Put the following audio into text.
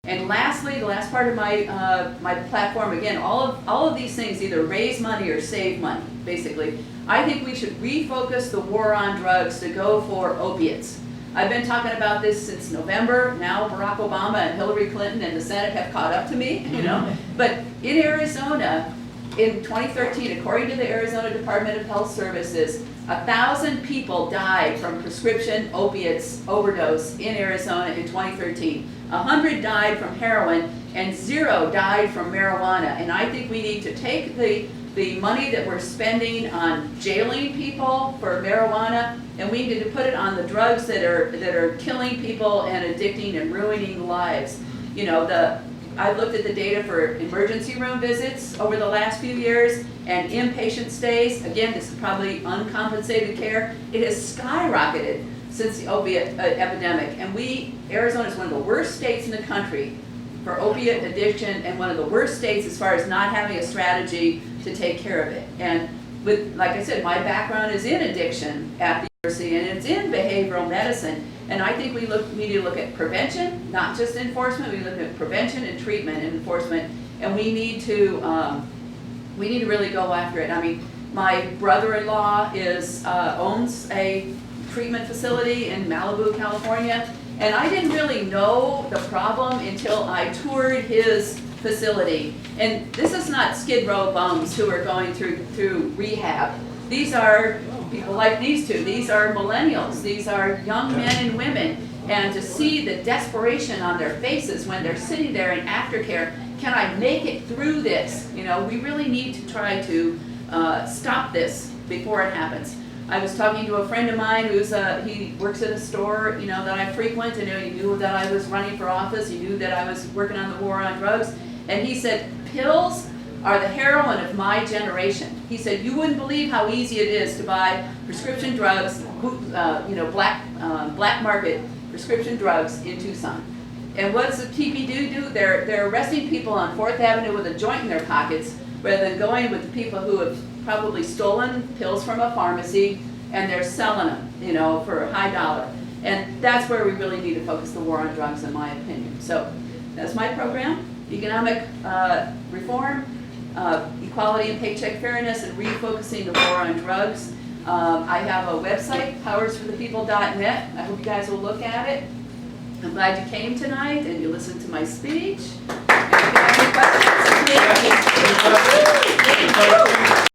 And lastly, the last part of my my platform, again, all of these things either raise money or save money, basically. I think we should refocus the war on drugs to go for opiates. I've been talking about this since November. Now Barack Obama and Hillary Clinton and the Senate have caught up to me, you know. But in Arizona, in 2013, according to the Arizona Department of Health Services, 1,000 people died from prescription opiates overdose in Arizona in 2013. 100 died from heroin and 0 died from marijuana. And I think we need to take the money that we're spending on jailing people for marijuana, and we need to put it on the drugs that are killing people and addicting and ruining lives. You know, I looked at the data for emergency room visits over the last few years and inpatient stays. Again, this is probably uncompensated care. It has skyrocketed since the opiate epidemic. And Arizona is one of the worst states in the country for opiate addiction and one of the worst states as far as not having a strategy to take care of it. And like I said, my background is in addiction at the university and it's in behavioral medicine. And I think we need to look at prevention, not just enforcement. We look at prevention and treatment and enforcement, and we need to really go after it. I mean, my brother-in-law owns a treatment facility in Malibu, California, and I didn't really know the problem until I toured his facility. And this is not Skid Row bums who are going through rehab. These are people like these two. These are millennials. These are young men and women. And to see the desperation on their faces when they're sitting there in aftercare, can I make it through this? You know, we really need to try to stop this before it happens. I was talking to a friend of mine he works at a store, you know, that I frequent, and he knew that I was running for office. He knew that I was working on the war on drugs, and he said, pills are the heroin of my generation. He said, you wouldn't believe how easy it is to buy prescription drugs, you know, black market prescription drugs in Tucson. And what does the TPD do? They're arresting people on 4th Avenue with a joint in their pockets rather than going with the people who have probably stolen pills from a pharmacy and they're selling them, you know, for a high dollar. And that's where we really need to focus the war on drugs, in my opinion. So that's my program: economic reform, equality and paycheck fairness, and refocusing the war on drugs. I have a website, powersforthepeople.net. I hope you guys will look at it. I'm glad you came tonight and you listened to my speech. And if you have any questions,